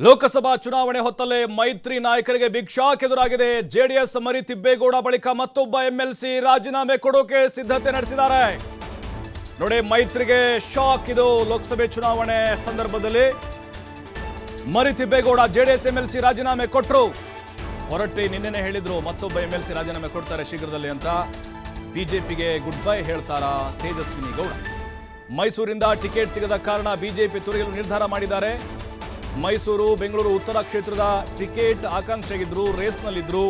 ಲೋಕಸಭಾ ಚುನಾವಣೆ ಹೊತ್ತಲ್ಲೇ ಮೈತ್ರಿ ನಾಯಕರಿಗೆ ಬಿಗ್ ಶಾಕ್ ಎದುರಾಗಿದೆ. ಜೆಡಿಎಸ್ ಮರಿ ತಿಬ್ಬೇಗೌಡ ಬಳಿಕ ಮತ್ತೊಬ್ಬ ಎಂಎಲ್ಸಿ ರಾಜೀನಾಮೆ ಕೊಡೋಕೆ ಸಿದ್ಧತೆ ನಡೆಸಿದ್ದಾರೆ. ನೋಡಿ, ಮೈತ್ರಿಗೆ ಶಾಕ್ ಇದು. ಲೋಕಸಭೆ ಚುನಾವಣೆ ಸಂದರ್ಭದಲ್ಲಿ ಮರಿ ತಿಬ್ಬೇಗೌಡ ಜೆಡಿಎಸ್ ಎಂಎಲ್ಸಿ ರಾಜೀನಾಮೆ ಕೊಟ್ಟರು. ಹೊರಟ್ಟಿ ನಿನ್ನೆನೆ ಹೇಳಿದ್ರು ಮತ್ತೊಬ್ಬ ಎಂಎಲ್ಸಿ ರಾಜೀನಾಮೆ ಕೊಡ್ತಾರೆ ಶೀಘ್ರದಲ್ಲಿ ಅಂತ. ಬಿಜೆಪಿಗೆ ಗುಡ್ ಬೈ ಹೇಳ್ತಾರಾ ತೇಜಸ್ವಿನಿ ಗೌಡ? ಮೈಸೂರಿಂದ ಟಿಕೆಟ್ ಸಿಗದ ಕಾರಣ ಬಿಜೆಪಿ ತೊರೆಯಲು ನಿರ್ಧಾರ ಮಾಡಿದ್ದಾರೆ. ಮೈಸೂರು, ಬೆಂಗಳೂರು ಉತ್ತರ ಕ್ಷೇತ್ರದ ಟಿಕೆಟ್ ಆಕಾಂಕ್ಷೆಗಿದ್ರು, ರೇಸ್ನಲ್ಲಿದ್ರು,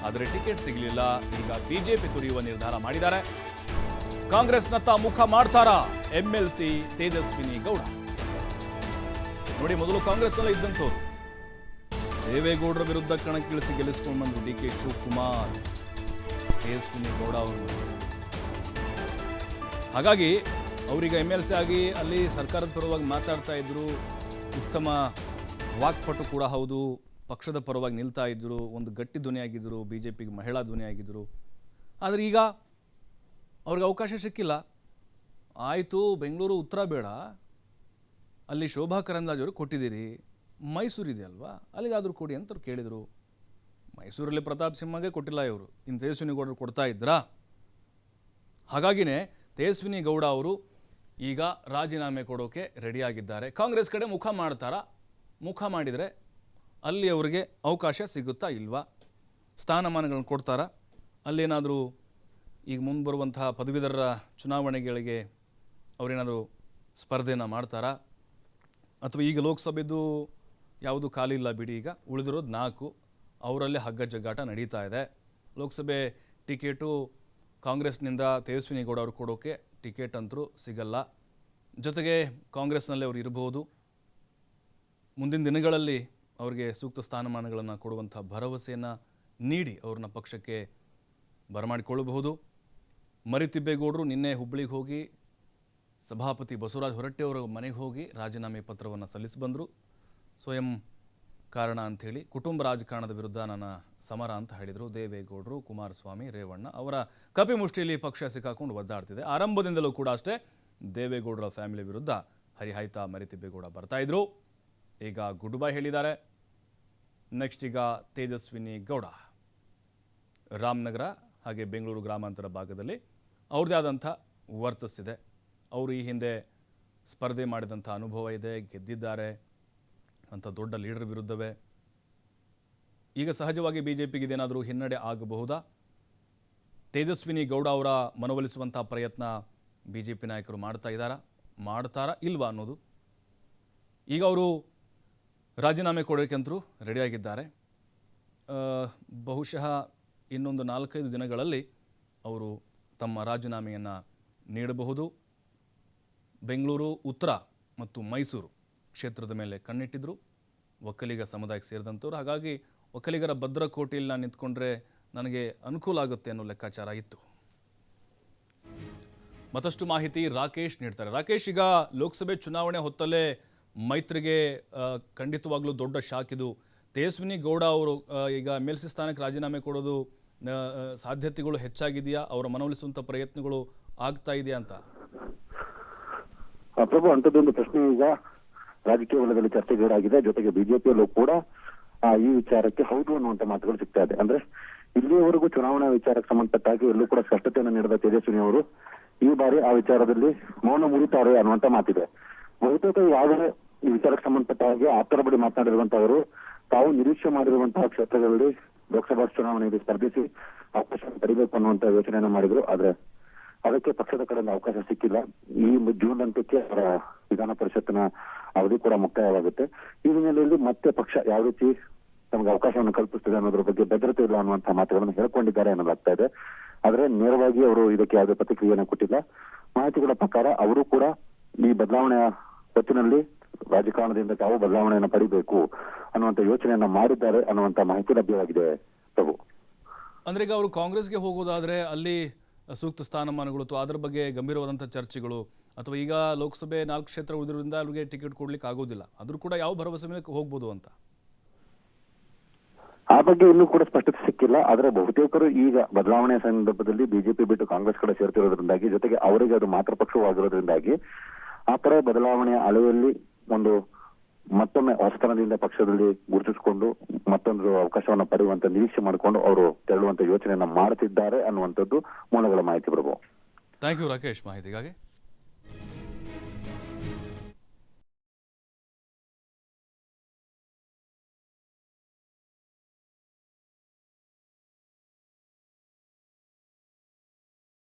ಆದರೆ ಟಿಕೆಟ್ ಸಿಗಲಿಲ್ಲ. ಈಗ ಬಿಜೆಪಿ ತೊರೆಯುವ ನಿರ್ಧಾರ ಮಾಡಿದ್ದಾರೆ. ಕಾಂಗ್ರೆಸ್ನತ್ತ ಮುಖ ಮಾಡ್ತಾರಾ ಎಂಎಲ್ಸಿ ತೇಜಸ್ವಿನಿ ಗೌಡ? ನೋಡಿ, ಮೊದಲು ಕಾಂಗ್ರೆಸ್ನಲ್ಲಿ ಇದ್ದಂಥವ್ರು ದೇವೇಗೌಡರ ವಿರುದ್ಧ ಕಣಕ್ಕಿಳಿಸಿ ಗೆಲ್ಲಿಸಿಕೊಂಡು ಬಂದ್ರು ಡಿಕೆ ಶಿವಕುಮಾರ್, ತೇಜಸ್ವಿನಿ ಗೌಡ ಅವರು. ಹಾಗಾಗಿ ಅವರೀಗ ಎಂಎಲ್ಸಿ ಆಗಿ ಅಲ್ಲಿ ಸರ್ಕಾರದ ಪರವಾಗಿ ಮಾತಾಡ್ತಾ ಇದ್ರು. ಉತ್ತಮ ವಾಕ್ಪಟು ಕೂಡ ಹೌದು. ಪಕ್ಷದ ಪರವಾಗಿ ನಿಲ್ತಾ ಇದ್ದರು. ಒಂದು ಗಟ್ಟಿ ಧ್ವನಿಯಾಗಿದ್ದರು. ಬಿಜೆಪಿಗೆ ಮಹಿಳಾ ಧ್ವನಿಯಾಗಿದ್ದರು. ಆದರೆ ಈಗ ಅವ್ರಿಗೆ ಅವಕಾಶ ಸಿಕ್ಕಿಲ್ಲ. ಆಯಿತು, ಬೆಂಗಳೂರು ಉತ್ತರ ಬೇಡ, ಅಲ್ಲಿ ಶೋಭಾ ಕರಂದ್ಲಾಜೆ ಅವರು ಕೊಟ್ಟಿದ್ದೀರಿ, ಮೈಸೂರಿದೆ ಅಲ್ವಾ, ಅಲ್ಲಿಗಾದರೂ ಕೊಡಿ ಅಂತ ಅವ್ರು ಕೇಳಿದರು. ಮೈಸೂರಲ್ಲಿ ಪ್ರತಾಪ್ ಸಿಂಹಗೆ ಕೊಟ್ಟಿಲ್ಲ ಇವರು, ಇನ್ನು ತೇಜಸ್ವಿನಿ ಗೌಡರು ಕೊಡ್ತಾ ಇದ್ರಾ? ಹಾಗಾಗಿನೇ ತೇಜಸ್ವಿನಿ ಗೌಡ ಅವರು ಈಗ ರಾಜೀನಾಮೆ ಕೊಡೋಕೆ ರೆಡಿಯಾಗಿದ್ದಾರೆ. ಕಾಂಗ್ರೆಸ್ ಕಡೆ ಮುಖ ಮಾಡ್ತಾರಾ? ಮುಖ ಮಾಡಿದರೆ ಅಲ್ಲಿ ಅವರಿಗೆ ಅವಕಾಶ ಸಿಗುತ್ತಾ ಇಲ್ವಾ? ಸ್ಥಾನಮಾನಗಳನ್ನು ಕೊಡ್ತಾರಾ? ಅಲ್ಲೇನಾದರೂ ಈಗ ಮುಂದೆ ಬರುವಂತಹ ಪದವೀಧರರ ಚುನಾವಣೆಗಳಿಗೆ ಅವರೇನಾದರೂ ಸ್ಪರ್ಧೆನ ಮಾಡ್ತಾರಾ? ಅಥವಾ ಈಗ ಲೋಕಸಭೆದು ಯಾವುದು ಖಾಲಿ ಇಲ್ಲ ಬಿಡಿ, ಈಗ ಉಳಿದಿರೋದು 4, ಅವರಲ್ಲೇ ಹಗ್ಗ ಜಗ್ಗಾಟ ನಡೀತಾ ಇದೆ. ಲೋಕಸಭೆ ಟಿಕೆಟು ಕಾಂಗ್ರೆಸ್ನಿಂದ ತೇಜಸ್ವಿನಿ ಗೌಡ ಅವರು ಕೊಡೋಕೆ ಟಿಕೆಟ್ ಅಂತರೂ ಸಿಗಲ್ಲ. ಜೊತೆಗೆ ಕಾಂಗ್ರೆಸ್ನಲ್ಲೇ ಅವರು ಇರಬಹುದು. ಮುಂದಿನ ದಿನಗಳಲ್ಲಿ ಅವರಿಗೆ ಸೂಕ್ತ ಸ್ಥಾನಮಾನಗಳನ್ನು ಕೊಡುವಂಥ ಭರವಸೆಯನ್ನು ನೀಡಿ ಅವ್ರನ್ನ ಪಕ್ಷಕ್ಕೆ ಬರಮಾಡಿಕೊಳ್ಳಬಹುದು. ಮರಿ ತಿಬ್ಬೇಗೌಡರು ನಿನ್ನೆ ಹುಬ್ಬಳ್ಳಿಗೆ ಹೋಗಿ ಸಭಾಪತಿ ಬಸವರಾಜ ಹೊರಟ್ಟಿ ಅವರ ಮನೆಗೆ ಹೋಗಿ ರಾಜೀನಾಮೆ ಪತ್ರವನ್ನು ಸಲ್ಲಿಸಿ ಬಂದರು. ಸ್ವಯಂ ಕಾರಣ ಅಂಥೇಳಿ ಕುಟುಂಬ ರಾಜಕಾರಣದ ವಿರುದ್ಧ ನನ್ನ ಸಮರ ಅಂತ ಹೇಳಿದರು. ದೇವೇಗೌಡರು, ಕುಮಾರಸ್ವಾಮಿ, ರೇವಣ್ಣ ಅವರ ಕಪಿಮುಷ್ಟಿಯಲ್ಲಿ ಪಕ್ಷ ಸಿಕ್ಕಾಕೊಂಡು ಒದ್ದಾಡ್ತಿದೆ. ಆರಂಭದಿಂದಲೂ ಕೂಡ ಅಷ್ಟೇ ದೇವೇಗೌಡರ ಫ್ಯಾಮಿಲಿ ವಿರುದ್ಧ ಹರಿಹಾಯ್ತಾ ಮರಿ ತಿಬ್ಬೇಗೌಡ ಬರ್ತಾಯಿದ್ರು. ಈಗ ಗುಡ್ ಬೈ ಹೇಳಿದ್ದಾರೆ. ನೆಕ್ಸ್ಟ್ ಈಗ ತೇಜಸ್ವಿನಿ ಗೌಡ ರಾಮನಗರ ಹಾಗೆ ಬೆಂಗಳೂರು ಗ್ರಾಮಾಂತರ ಭಾಗದಲ್ಲಿ ಅವ್ರದ್ದೇ ಆದಂಥ ವರ್ಚಸ್ಸಿದೆ. ಅವರು ಈ ಹಿಂದೆ ಸ್ಪರ್ಧೆ ಮಾಡಿದಂಥ ಅನುಭವ ಇದೆ, ಗೆದ್ದಿದ್ದಾರೆ ಅಂತ ದೊಡ್ಡ ಲೀಡರ್ ವಿರುದ್ಧವೇ. ಈಗ ಸಹಜವಾಗಿ ಬಿಜೆಪಿಗೆ ಇದೇನಾದರೂ ಹಿನ್ನಡೆ ಆಗಬಹುದಾ? ತೇಜಸ್ವಿನಿ ಗೌಡ ಅವರ ಮನವೊಲಿಸುವಂಥ ಪ್ರಯತ್ನ ಬಿಜೆಪಿ ನಾಯಕರು ಮಾಡ್ತಾರಾ ಇಲ್ವಾ ಅನ್ನೋದು. ಈಗ ಅವರು ರಾಜೀನಾಮೆ ಕೊಡೋಕೆಂತರೂ ರೆಡಿಯಾಗಿದ್ದಾರೆ. ಬಹುಶಃ ಇನ್ನೊಂದು 4-5 ದಿನಗಳಲ್ಲಿ ಅವರು ತಮ್ಮ ರಾಜೀನಾಮೆಯನ್ನು ನೀಡಬಹುದು. ಬೆಂಗಳೂರು ಉತ್ತರ ಮತ್ತು ಮೈಸೂರು ಕ್ಷೇತ್ರದ ಮೇಲೆ ಕಣ್ಣಿಟ್ಟಿದ್ರು ಒಕ್ಕಲಿಗ ಸಮುದಾಯಕ್ಕೆ ಸೇರಿದಂಥವ್ರು. ಹಾಗಾಗಿ ಒಕ್ಕಲಿಗರ ಭದ್ರಕೋಟೆಯಲ್ಲಿ ನಾನು ನಿಂತ್ಕೊಂಡ್ರೆ ನನಗೆ ಅನುಕೂಲ ಆಗುತ್ತೆ ಅನ್ನೋ ಲೆಕ್ಕಾಚಾರ ಇತ್ತು. ಮತ್ತಷ್ಟು ಮಾಹಿತಿ ರಾಕೇಶ್ ನೀಡ್ತಾರೆ. ರಾಕೇಶ್, ಈಗ ಲೋಕಸಭೆ ಚುನಾವಣೆ ಹೊತ್ತಲ್ಲೇ ಮೈತ್ರಿಗೆ ಖಂಡಿತವಾಗ್ಲೂ ದೊಡ್ಡ ಶಾಕ್ ಇದು. ತೇಜಸ್ವಿನಿ ಗೌಡ ಅವರು ಈಗ ಎಂಎಲ್ಸಿ ಸ್ಥಾನಕ್ಕೆ ರಾಜೀನಾಮೆ ಕೊಡೋದು ಸಾಧ್ಯತೆಗಳು ಹೆಚ್ಚಾಗಿದೆಯಾ? ಅವರ ಮನವೊಲಿಸುವಂಥ ಪ್ರಯತ್ನಗಳು ಆಗ್ತಾ ಇದೆಯಾ ಅಂತ? ಪ್ರಭು, ಅಂಥದ್ದೊಂದು ಪ್ರಶ್ನೆ ಈಗ ರಾಜಕೀಯ ವಲಯದಲ್ಲಿ ಚರ್ಚೆಗೀಡಾಗಿದೆ. ಜೊತೆಗೆ ಬಿಜೆಪಿಯಲ್ಲೂ ಕೂಡ ಈ ವಿಚಾರಕ್ಕೆ ಹೌದು ಅನ್ನುವಂತ ಮಾತುಗಳು ಸಿಗ್ತಾ ಇದೆ. ಅಂದ್ರೆ ಇಲ್ಲಿಯವರೆಗೂ ಚುನಾವಣಾ ವಿಚಾರಕ್ಕೆ ಸಂಬಂಧಪಟ್ಟಾಗಿ ಎಲ್ಲೂ ಕೂಡ ಸ್ಪಷ್ಟತೆಯನ್ನು ನೀಡಿದ ತೇಜಸ್ವಿನಿ ಅವರು ಈ ಬಾರಿ ಆ ವಿಚಾರದಲ್ಲಿ ಮೌನ ಮುರಿತಾರೆ ಅನ್ನುವಂತ ಮಾತಿದೆ. ಬಹುತೇಕ ಈಗಾಗಲೇ ಈ ವಿಚಾರಕ್ಕೆ ಸಂಬಂಧಪಟ್ಟ ಹಾಗೆ ಆಪ್ತರ ಬಳಿ ಮಾತನಾಡಿರುವಂತವರು ತಾವು ನಿರೀಕ್ಷೆ ಮಾಡಿರುವಂತಹ ಕ್ಷೇತ್ರಗಳಲ್ಲಿ ಲೋಕಸಭಾ ಚುನಾವಣೆಯಲ್ಲಿ ಸ್ಪರ್ಧಿಸಿ ಅವಕಾಶ ಪಡಿಬೇಕು ಅನ್ನುವಂತ ಯೋಚನೆಯನ್ನು ಮಾಡಿದ್ರು. ಆದ್ರೆ ಅದಕ್ಕೆ ಪಕ್ಷದ ಕಡೆಯಿಂದ ಅವಕಾಶ ಸಿಕ್ಕಿಲ್ಲ. ಈ ಜೂನ್ ಅಂತ್ಯಕ್ಕೆ ಅವರ ವಿಧಾನ ಪರಿಷತ್ತಿನ ಅವಧಿ ಕೂಡ ಮುಕ್ತಾಯವಾಗುತ್ತೆ. ಈ ಹಿನ್ನೆಲೆಯಲ್ಲಿ ಮತ್ತೆ ಪಕ್ಷ ಯಾವ ರೀತಿ ತಮಗೆ ಅವಕಾಶವನ್ನು ಕಲ್ಪಿಸ್ತದೆ ಅನ್ನೋದ್ರ ಬಗ್ಗೆ ಭದ್ರತೆ ಇಲ್ಲ ಅನ್ನುವಂತಹ ಮಾತುಗಳನ್ನು ಹೇಳ್ಕೊಂಡಿದ್ದಾರೆ ಅನ್ನೋದಾಗ್ತಾ ಇದೆ. ಆದ್ರೆ ನೇರವಾಗಿ ಅವರು ಇದಕ್ಕೆ ಯಾವುದೇ ಪ್ರತಿಕ್ರಿಯೆಯನ್ನು ಕೊಟ್ಟಿಲ್ಲ. ಮಾಹಿತಿಗಳ ಪ್ರಕಾರ ಅವರು ಕೂಡ ಈ ಬದಲಾವಣೆಯ ಹೊತ್ತಿನಲ್ಲಿ ರಾಜಕಾರಣದಿಂದ ತಾವು ಬದಲಾವಣೆಯನ್ನು ಪಡಿಬೇಕು ಅನ್ನುವಂತ ಯೋಚನೆಯನ್ನ ಮಾಡಿದ್ದಾರೆ ಅನ್ನುವಂತ ಮಾಹಿತಿ ಲಭ್ಯವಾಗಿದೆ. ಪ್ರಭು, ಅಂದ್ರೆ ಈಗ ಅವರು ಕಾಂಗ್ರೆಸ್ಗೆ ಹೋಗೋದಾದ್ರೆ ಅಲ್ಲಿ ಸೂಕ್ತ ಸ್ಥಾನಮಾನಗಳು ಅಥವಾ ಅದರ ಬಗ್ಗೆ ಗಂಭೀರವಾದಂಥ ಚರ್ಚೆಗಳು, ಅಥವಾ ಈಗ ಲೋಕಸಭೆ 4 ಕ್ಷೇತ್ರ ಉಳಿದ್ರಿಂದ ಅವ್ರಿಗೆ ಟಿಕೆಟ್ ಕೊಡ್ಲಿಕ್ಕೆ ಆಗೋದಿಲ್ಲ, ಅದ್ರೂ ಕೂಡ ಯಾವ ಭರವಸೆ ಮೇಲೆ ಹೋಗ್ಬೋದು ಅಂತ? ಆ ಬಗ್ಗೆ ಇನ್ನೂ ಕೂಡ ಸ್ಪಷ್ಟತೆ ಸಿಕ್ಕಿಲ್ಲ. ಆದ್ರೆ ಬಹುತೇಕರು ಈಗ ಬದಲಾವಣೆಯ ಸಂದರ್ಭದಲ್ಲಿ ಬಿಜೆಪಿ ಬಿಟ್ಟು ಕಾಂಗ್ರೆಸ್ ಕಡೆ ಸೇರ್ತಿರೋದ್ರಿಂದಾಗಿ, ಜೊತೆಗೆ ಅವರಿಗೆ ಅದು ಮಾತೃ ಪಕ್ಷವಾಗಿರೋದ್ರಿಂದಾಗಿ ಆ ಕಡೆ ಬದಲಾವಣೆಯ ಅಲೆಯಲ್ಲಿ ಒಂದು ಮತ್ತೊಮ್ಮೆ ಹೊಸತನದಿಂದ ಪಕ್ಷದಲ್ಲಿ ಗುರುತಿಸಿಕೊಂಡು ಮತ್ತೊಂದು ಅವಕಾಶವನ್ನ ಪಡೆಯುವಂತ ನಿರೀಕ್ಷೆ ಮಾಡಿಕೊಂಡು ಅವರು ತೆರಳುವಂತ ಯೋಚನೆಯನ್ನ ಮಾಡ್ತಿದ್ದಾರೆ ಅನ್ನುವಂಥದ್ದು ಮೂಲಗಳ ಮಾಹಿತಿ ಪ್ರಭು. ಥ್ಯಾಂಕ್ ಯು ರಾಕೇಶ್ ಮಾಹಿತಿಗಾಗಿ.